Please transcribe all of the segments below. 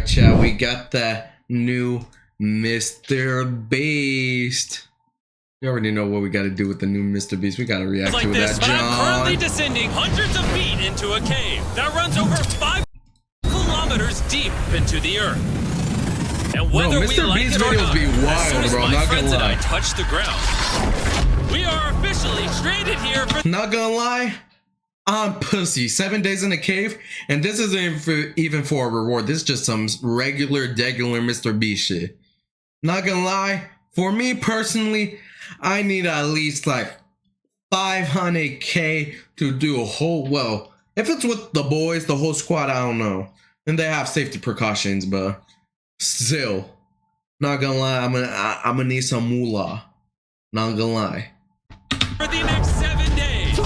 Alright, chat, we got the new Mr. Beast. You already know what we gotta do with the new Mr. Beast. We gotta react to that, John. I'm currently descending hundreds of feet into a cave that runs over 5 kilometers deep into the earth. And whether we like it or not, as soon as my friends and I touch the ground, we are officially stranded here for... Not gonna lie, I'm pussy. 7 days in a cave, and this isn't even for a reward. This is just some regular Mr. Beast shit. Not gonna lie, for me personally, I need at least like 500k to do a whole, well, if it's with the boys, the whole squad, I don't know. And they have safety precautions, but still, not gonna lie, I'm gonna need some moolah. Not gonna lie. For the next 7 days.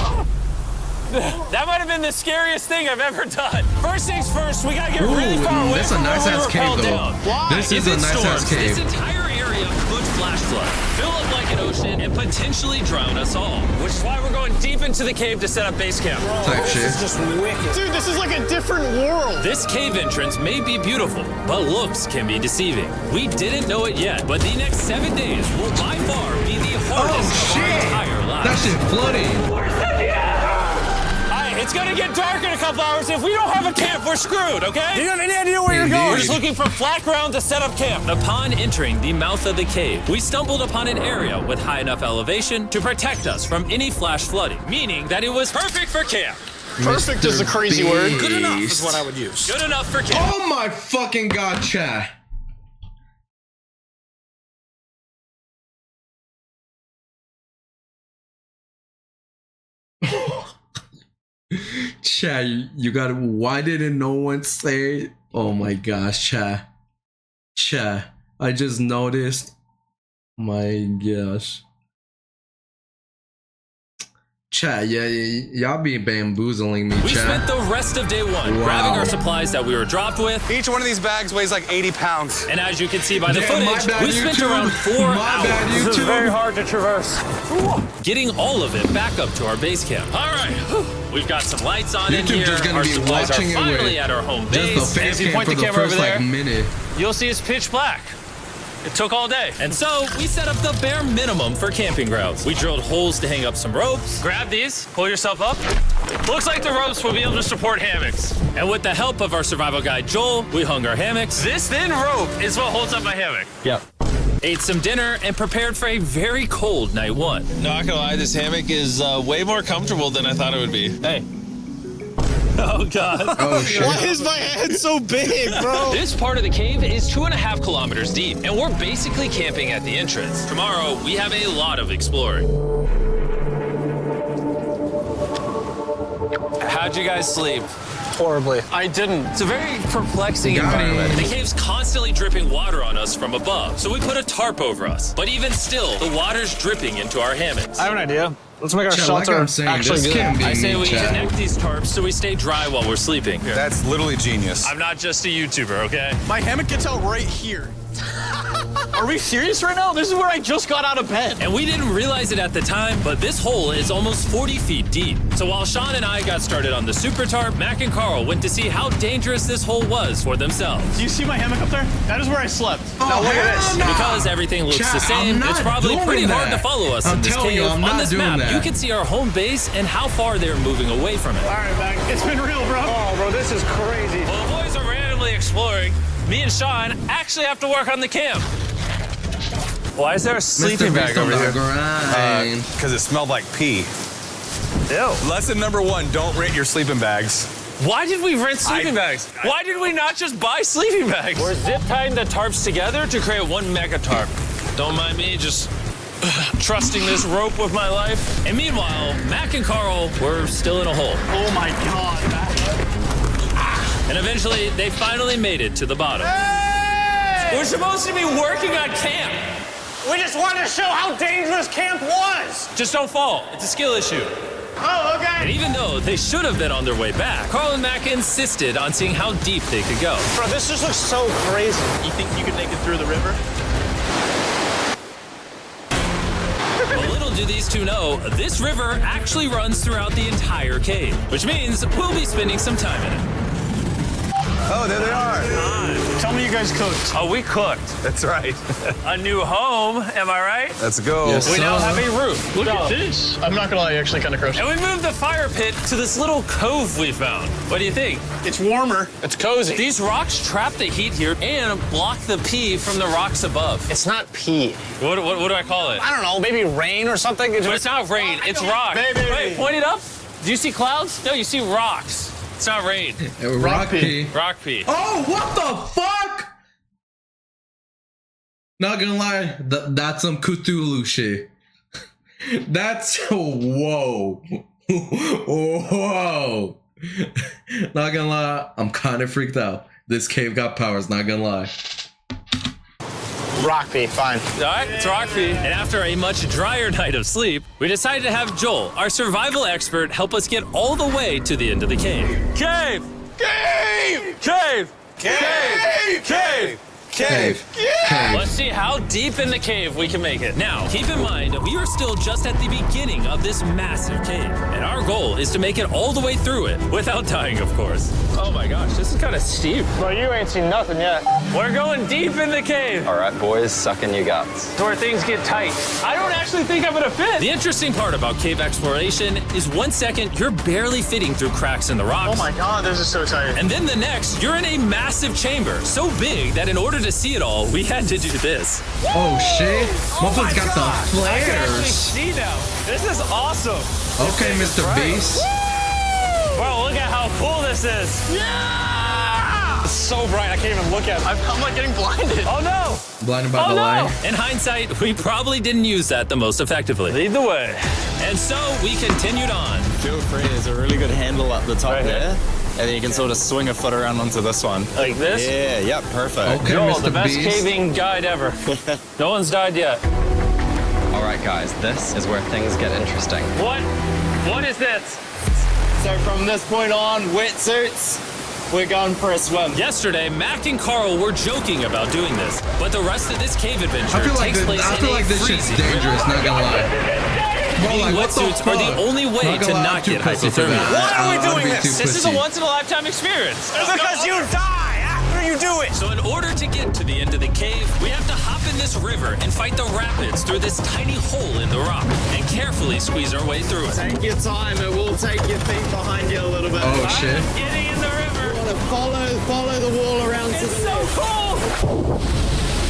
That might have been the scariest thing I've ever done. First things first, we gotta get really far away from where we were held down. This is a nice ass cave. This entire area could flash flood, fill up like an ocean, and potentially drown us all. Which is why we're going deep into the cave to set up base camp. This is just wicked. Dude, this is like a different world. This cave entrance may be beautiful, but looks can be deceiving. We didn't know it yet, but the next 7 days will by far be the hardest of our entire lives. That shit flooding. It's gonna get dark in a couple hours. If we don't have a camp, we're screwed, okay? Do you have any idea where you're going? We're just looking for flat ground to set up camp. Upon entering the mouth of the cave, we stumbled upon an area with high enough elevation to protect us from any flash flooding, meaning that it was perfect for camp. Perfect is a crazy word. Good enough is what I would use. Good enough for camp. Oh my fucking god, chat. Chat, you gotta, why didn't no one say it? Oh my gosh, chat, I just noticed. My gosh. Chat, yeah, y'all be bamboozling me, chat. We spent the rest of day one grabbing our supplies that we were dropped with. Each one of these bags weighs like 80 pounds. And as you can see by the footage, we spent around 4 hours. This is very hard to traverse. Getting all of it back up to our base camp. All right, we've got some lights on in here. Just gonna our be supplies are finally at our home base. Just the As you point the camera over there, minute. you'll see it's pitch black. It took all day. And so we set up the bare minimum for camping grounds. We drilled holes to hang up some ropes. Grab these, pull yourself up. Looks like the ropes will be able to support hammocks. And with the help of our survival guide, Joel, we hung our hammocks. This thin rope is what holds up my hammock. Yep. Ate some dinner and prepared for a very cold night one. Not gonna lie, this hammock is way more comfortable than I thought it would be. Hey. Oh, God. Oh, shit. Why is my head so big, bro? This part of the cave is 2.5 kilometers deep, and we're basically camping at the entrance. Tomorrow, we have a lot of exploring. How'd you guys sleep? Horribly. I didn't. It's a very perplexing environment. The cave's constantly dripping water on us from above, so we put a tarp over us. But even still, the water's dripping into our hammocks. I have an idea. Let's make our shelter like I'm saying, actually this good. can be I say we chat. connect these tarps so we stay dry while we're sleeping. That's literally genius. I'm not just a YouTuber, okay? My hammock gets out right here. Are we serious right now? This is where I just got out of bed. And we didn't realize it at the time, but this hole is almost 40 feet deep. So while Sean and I got started on the super tarp, Mac and Carl went to see how dangerous this hole was for themselves. Do you see my hammock up there? That is where I slept. Oh, now look at this. no. Because everything looks Chat, the same, it's probably pretty hard to follow us in this cave. On this map, you can see our home base and how far they're moving away from it. All right, Mac. It's been real, bro. Oh, bro, this is crazy. While the boys are randomly exploring, me and Sean actually have to work on the camp. Why is there a sleeping bag over here? Because it smelled like pee. Ew. Lesson number 1, don't rent your sleeping bags. Why did we rent sleeping bags? Why did we not just buy sleeping bags? We're zip tying the tarps together to create one mega tarp. Don't mind me, just trusting this rope with my life. And meanwhile, Mac and Carl were still in a hole. Oh my God, Mac. And eventually, they finally made it to the bottom. Hey! We're supposed to be working on camp. We just wanted to show how dangerous camp was. Just don't fall. It's a skill issue. Oh, okay. And even though they should have been on their way back, Carl and Mac insisted on seeing how deep they could go. Bro, this just looks so crazy. You think you could make it through the river? Well, little do these two know, this river actually runs throughout the entire cave, which means we'll be spending some time in it. Oh, there they are. Tell guys cooked. Oh, we cooked. That's right. A new home, am I right? Let's go. Yes, We now sir. have a roof. Look at this. I'm not gonna lie, actually kind of gross. And we moved the fire pit to this little cove we found. What do you think? It's warmer. It's cozy. These rocks trap the heat here and block the pee from the rocks above. It's not pee. What do I call it? I don't know, maybe rain or something. But it's not rain, it's rock. Baby. Wait, point it up. Do you see clouds? No, you see rocks. It's not rain. Rock pee. Rock pee. Oh, what the fuck? Not gonna lie, that's some Cthulhu shit. That's whoa. Whoa. Not gonna lie, I'm kind of freaked out. This cave got powers, not gonna lie. Rock pee, fine. All right, it's rock pee. And after a much drier night of sleep, we decided to have Joel, our survival expert, help us get all the way to the end of the cave. Cave! Cave! Cave! Cave! Cave! Cave. Let's see how deep in the cave we can make it. Now, keep in mind, we are still just at the beginning of this massive cave, and our goal is to make it all the way through it, without dying, of course. Oh my gosh, this is kind of steep. Bro, you ain't seen nothing yet. We're going deep in the cave. All right, boys, suck in your guts. It's where things get tight. I don't actually think I'm gonna fit. The interesting part about cave exploration is 1 second, you're barely fitting through cracks in the rocks. Oh my god, this is so tight. And then the next, you're in a massive chamber, so big that in order to see it all, we had to do this. Oh shit. Motherfucker's got the I can actually flares. see now. This is awesome. Okay, Mr. Beast. Bro, look at how cool this is. It's so bright, I can't even look at it. I'm like getting blinded. Oh no. Blinded by the no. light. In hindsight, we probably didn't use that the most effectively. Lead the way. And so we continued on. Feel free, there's a really good handle up the top Right here? there. And then you can sort of swing a foot around onto this one. Like this? Yeah, yep, perfect. Okay, Joel, Mr. the best Beast. caving guide ever. No one's died yet. All right, guys, this is where things get interesting. What? What is this? So from this point on, wetsuits, we're going for a swim. Yesterday, Mac and Carl were joking about doing this, but the rest of this cave adventure I feel like takes this, place I feel in like a this shit's freezing dangerous, not gonna lie. Bro, Being like, what the wetsuits are the fuck? only way Not to gonna lie, not I'm too get pussy for hypothermia. that. Why are we I'd doing be this? too This is a pussy. once-in-a-lifetime experience. Because you die after you do it. So in order to get to the end of the cave, we have to hop in this river and fight the rapids through this tiny hole in the rock and carefully squeeze our way through it. Take your time, it will take your feet behind you a little bit. Oh shit. I'm getting in the river. Follow the wall around to It's the so cold.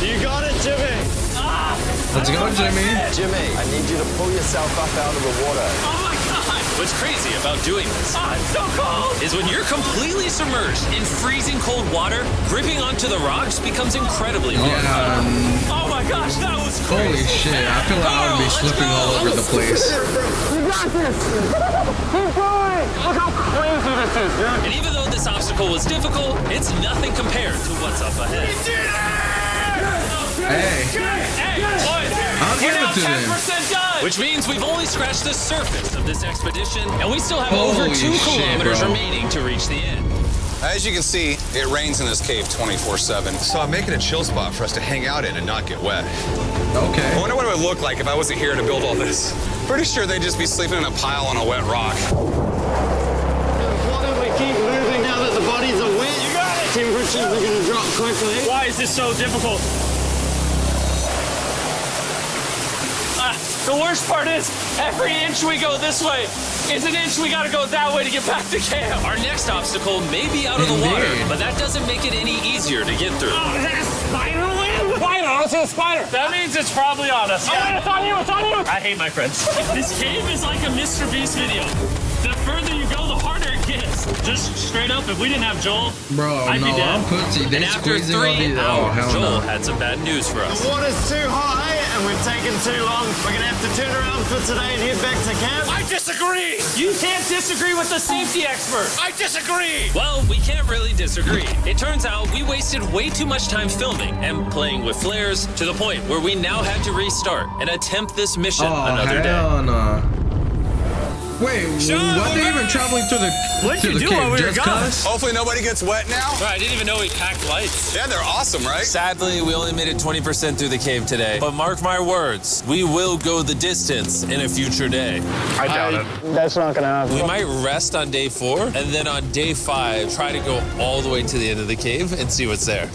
You got it, Jimmy. Let's go, Jimmy. Jimmy, I need you to pull yourself up out of the water. Oh my God. What's crazy about doing this it's so cold. Is when you're completely submerged in freezing cold water, gripping onto the rocks becomes incredibly hard. Yeah, Oh my gosh, that was crazy. holy shit. I feel like I would be Carl, let's slipping go. all over the place. And even though this obstacle was difficult, it's nothing compared to what's up ahead. Hey, Hey, boys, I'll we're give now it to them. 10% done. Which means we've only scratched the surface of this expedition, and we still have over Holy 2 shit, kilometers bro. remaining to reach the end. As you can see, it rains in this cave 24/7. So I'm making a chill spot for us to hang out in and not get wet. I okay. wonder what it would look like if I wasn't here to build all this. Pretty sure they'd just be sleeping in a pile on a wet rock. Why don't we keep moving now that the bodies are wet? You got it. Temperatures are going to drop quickly. Why is this so difficult? The worst part is, every inch we go this way is an inch we gotta go that way to get back to camp. Our next obstacle may be out of the water, Indeed. but that doesn't make it any easier to get through. Oh, is that a spider web? Spider, I don't see a spider. That means it's probably on us. Yeah, it's on you, it's on you. I hate my friends. This cave is like a Mr. Beast video. The further you go, the harder it gets. Just straight up, if we didn't have Joel, Bro, I'd be no, dead. I'm pussy. They And after squeezing all 3 these. Oh, hours, hell Joel no. had some bad news for us. The water's too high and we've taken too long. We're going to have to turn around for today and head back to camp. I disagree. You can't disagree with the safety expert. I disagree. Well, we can't really disagree. It turns out we wasted way too much time filming and playing with flares to the point where we now had to restart and attempt this mission Oh, another day. hell no. Wait, why are they even traveling to the What'd to you the do cave? while we were Just gone? 'cause? Hopefully nobody gets wet now. I didn't even know we packed lights. Yeah, they're awesome, right? Sadly, we only made it 20% through the cave today. But mark my words, we will go the distance in a future day. I doubt it. That's not gonna happen. We might rest on day 4, and then on day 5, try to go all the way to the end of the cave and see what's there.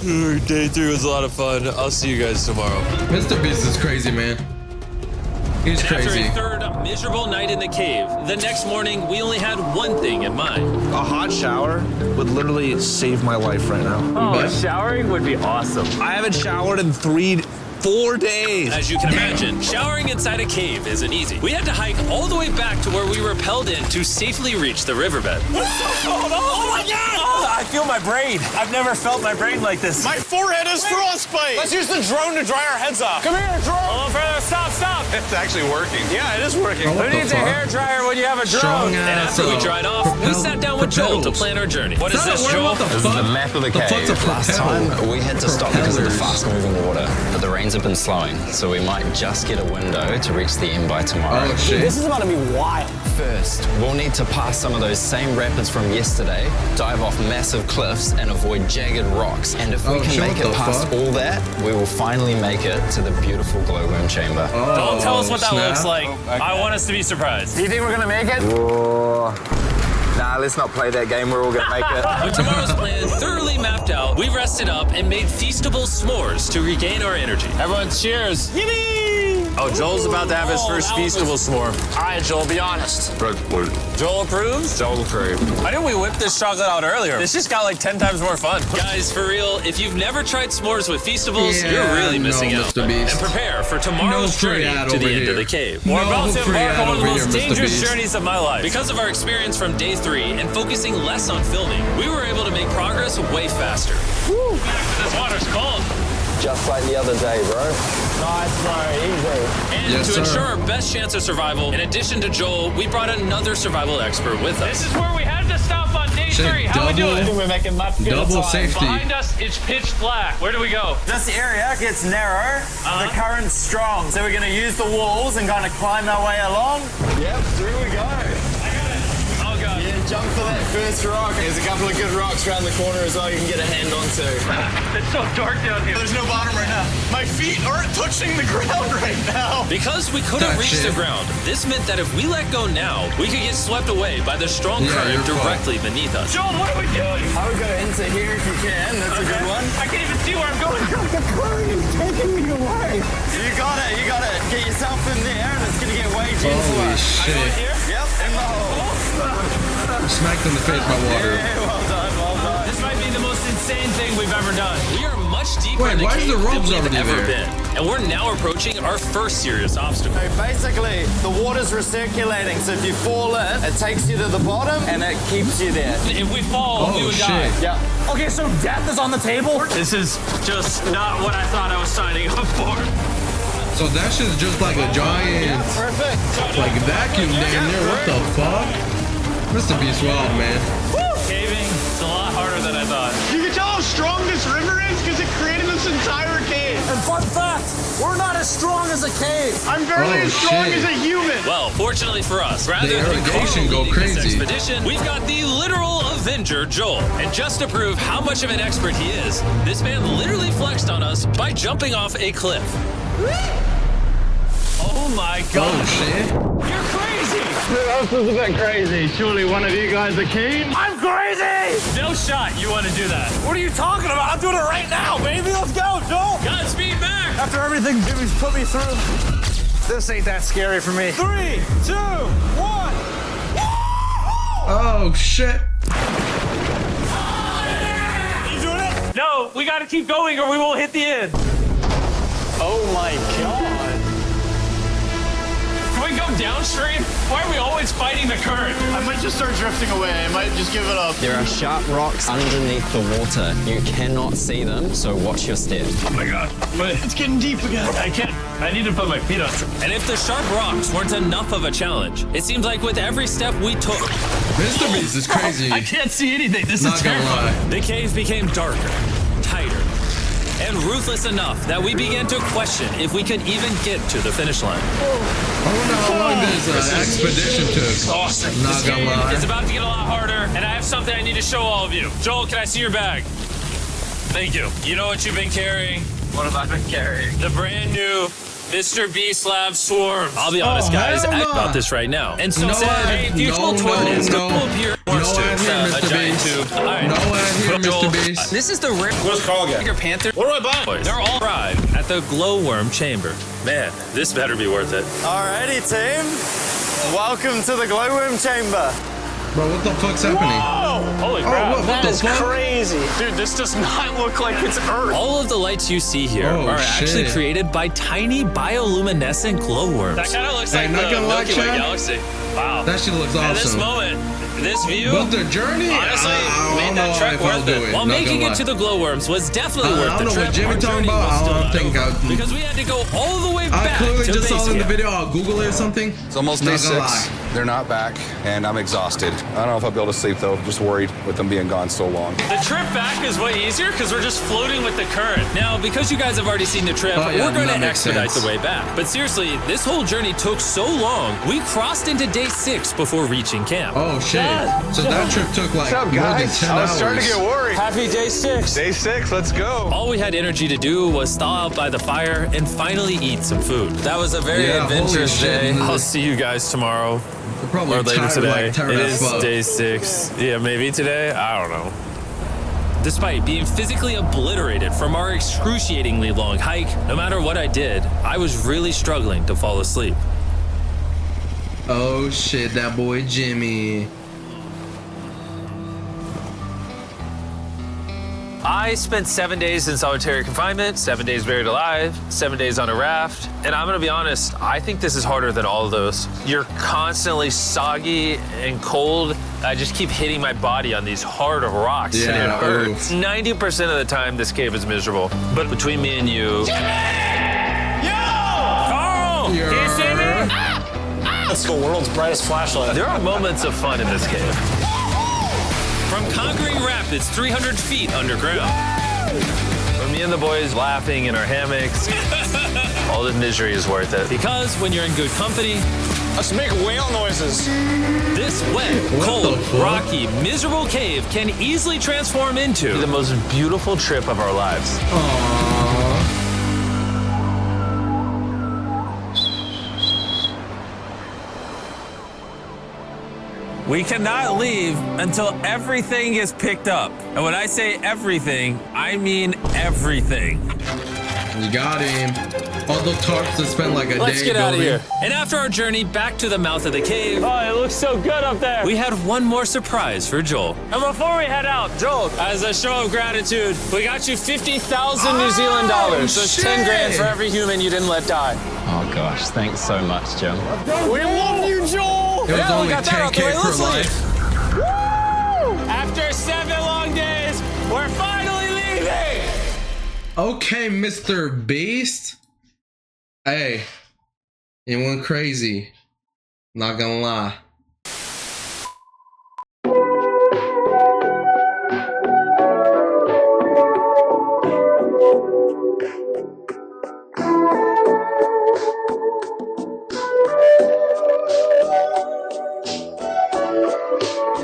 Day 3 was a lot of fun. I'll see you guys tomorrow. Mr. Beast is crazy, man. He's crazy. After a third miserable night in the cave, the next morning we only had one thing in mind. A hot shower would literally save my life right now. Oh, showering would be awesome. I haven't showered in 4 days. As you can imagine, showering inside a cave isn't easy. We had to hike all the way back to where we repelled in to safely reach the riverbed. Oh my God! Oh, I feel my brain. I've never felt my brain like this. My forehead is frostbite. Let's use the drone to dry our heads off. Come here, drone. Oh, brother, stop. It's actually working. Yeah, it is working. Oh, what Who the needs a fuck? hair dryer when you have a Strong drone? And ass. after we dried off, we sat down with Joel to plan our journey. What is this, Joel? This This is the map of the cave. fuck's a Last propeller? time we had to stop because of the Propellers. fast-moving water, but the rains have been slowing, so we might just get a window to reach the end by tomorrow. Oh shit. This is about to be wild. First, we'll need to pass some of those same rapids from yesterday, dive off massive cliffs, and avoid jagged rocks. And if we Oh, can shit, make what it the past fuck? all that, we will finally make it to the beautiful glowworm chamber. Don't tell us what that snap. looks like. I want us to be surprised. Do you think we're gonna make it? Nah, let's not play that game. We're all gonna make it. With tomorrow's plan thoroughly mapped out, we rested up and made feastable s'mores to regain our energy. Everyone, cheers. Yippee! Oh, Joel's about to have his first feastable s'more. All right, Joel, be honest. Joel approves? Joel approves. Why didn't we whip this chocolate out earlier? This just got like 10 times more fun. Guys, for real, if you've never tried s'mores with Feastables, Yeah, you're really no, missing out. Mr. Beast. And prepare for tomorrow's No free journey ad to the over end here. of the cave. We're No about to free embark ad on one of the over most here, Mr. dangerous Beast. journeys of my life. Because of our experience from day 3 and focusing less on filming, we were able to make progress way faster. This water's cold. Just like the other day, bro. Nice, bro. Easy. And Yes, to sir. ensure our best chance of survival, in addition to Joel, we brought another survival expert with us. This is where we had to stop on day Shit, 3. How we doing? We're making much good Double time. safety. Behind us, it's pitch black. Where do we go? This area gets narrow, the current's strong, so we're going to use the walls and kind of climb our way along. Yep, through we go. Oh, God. Yeah, jump for that first rock. There's a couple of good rocks around the corner as well you can get a hand onto. It's so dark down here. There's no bottom right now. My feet aren't touching the ground right now. Because we couldn't That reach shit. the ground, this meant that if we let go now, we could get swept away by the strong Yeah, current you're directly beneath us. Joel, what are we doing? I would go into here if you can, that's a good one. I can't even see where I'm going. The current is taking me away. You got it. Get yourself in there and it's going to get way gentler. Holy shit. Yep, in the hole. Smacked in the face by water. Yeah, well done, well done. This might be the most insane thing we've ever done. We are much deeper Wait, in the why is cave the ropes than we've already ever there? been. And we're now approaching our first serious obstacle. So basically, the water's recirculating, so if you fall in, it takes you to the bottom and it keeps you there. If we fall, we Oh would shit. die. Yeah. Okay, so death is on the table? This is just not what I thought I was signing up for. So that shit's just like a giant, Perfect. like vacuum down there. What the fuck? Mr. Beast wild, man. Caving, it's a lot harder than I thought. You can tell how strong this river is because it created this entire cave. And fun fact, we're not as strong as a cave. I'm barely Oh, as strong shit. as a human. Well, fortunately for us, rather The than irrigation Carl go leading this crazy. expedition, we've got the literal Avenger, Joel. And just to prove how much of an expert he is, this man literally flexed on us by jumping off a cliff. Oh my God. Oh shit. You're crazy. Who else is a bit crazy? Surely one of you guys are keen? I'm crazy. No shot you want to do that. What are you talking about? I'm doing it right now, baby. Let's go, Joel. Godspeed back. After everything Jimmy's put me through. This ain't that scary for me. 3, 2, 1. Oh shit. You doing it? No, we got to keep going or we won't hit the end. Oh my God. Can we go downstream? Why are we always fighting the current? I might just start drifting away. I might just give it up. There are sharp rocks underneath the water. You cannot see them, so watch your step. Oh my God. But It's getting deep again. I can't. I need to put my feet on some. And if the sharp rocks weren't enough of a challenge, it seems like with every step we took, Mr. Beast is crazy. I can't see anything. This Not is gonna terrifying. lie. the cave became darker, tighter, and ruthless enough that we began to question if we could even get to the finish line. I wonder how long this expedition took. Awesome. Not gonna lie. It's about to get a lot harder, and I have something I need to show all of you. Joel, can I see your bag? Thank you. You know what you've been carrying? What have I been carrying? The brand new Mr. Beast Lab Swarms. I'll be honest, guys, hell act no. about this right now. And so No said, ad. hey, the usual No, toilet is no, full of your no orange ad tubes, here, a Mr. giant Beast. tube. All right. No ad here, Joel, Mr. Beast. This is the rip. What's Carl get? Tiger Panther. What do I buy? They're all arrived at the glowworm chamber. Man, this better be worth it. Alrighty, team. Welcome to the glowworm chamber. Bro, what the fuck's happening? Holy Oh, crap. what That the is fuck? crazy. Dude, this does not look like it's Earth. All of the lights you see here Oh, are actually shit. created by tiny bioluminescent glowworms. That kind of looks Hey, like not the gonna lie, Milky Way Chad. galaxy. Wow. That shit looks At this awesome. moment, this view, But the journey, honestly, I made don't that know trek if I'll worth do it. it. While Not making gonna it lie. to the glowworms was definitely I worth don't the know trip. what Jimmy our talking journey about. was I still don't not think over, because we had to go all the way I back clearly to just base saw it in the camp. video. I'll Google it or something. It's almost day Not gonna 6. lie. They're not back, and I'm exhausted. I don't know if I'll be able to sleep though. Just worried with them being gone so long. The trip back is way easier because we're just floating with the current. Now, because you guys have already seen the trip, Oh, yeah, we're going that to makes expedite sense. the way back. But seriously, this whole journey took so long, we crossed into day 6 before reaching camp. Oh shit! So that trip took like What's up, more than guys? 10 I was hours. starting to get worried. Happy day 6. Day 6, let's go. All we had energy to do was thaw out by the fire and finally eat some food. That was a very Yeah, adventurous holy shit. day. I'll see you guys tomorrow. We're probably Or later tired, today. like, tired It as is fuck. day 6. Yeah, maybe today. I don't know. Despite being physically obliterated from our excruciatingly long hike, no matter what I did, I was really struggling to fall asleep. Oh shit, that boy Jimmy. I spent 7 days in solitary confinement, 7 days buried alive, 7 days on a raft, and I'm gonna be honest, I think this is harder than all of those. You're constantly soggy and cold. I just keep hitting my body on these hard rocks and it Yeah, hurts. oof. 90% of the time, this cave is miserable. But between me and you... Carl! Can you see me? That's the world's brightest flashlight. There are moments of fun in this cave. From conquering rapids 300 feet underground. From me and the boys laughing in our hammocks. All the misery is worth it. Because when you're in good company, Let's make whale noises. this wet, What cold, the fuck? rocky, miserable cave can easily transform into the most beautiful trip of our lives. Aww. We cannot leave until everything is picked up. And when I say everything, I mean everything. You got him. All the tarps that spent like a Let's day get out of building. here. And after our journey back to the mouth of the cave, Oh, it looks so good up there. we had one more surprise for Joel. And before we head out, Joel, as a show of gratitude, we got you 50,000 New Zealand dollars. So it's 10 grand for every human you didn't let die. Oh gosh, thanks so much, Jim. We love you, Joel. It was Yeah, we only got that out the 10K way. per Let's life. After 7 long days, we're finally leaving. Okay, Mr. Beast. Hey, it went crazy. Not gonna lie.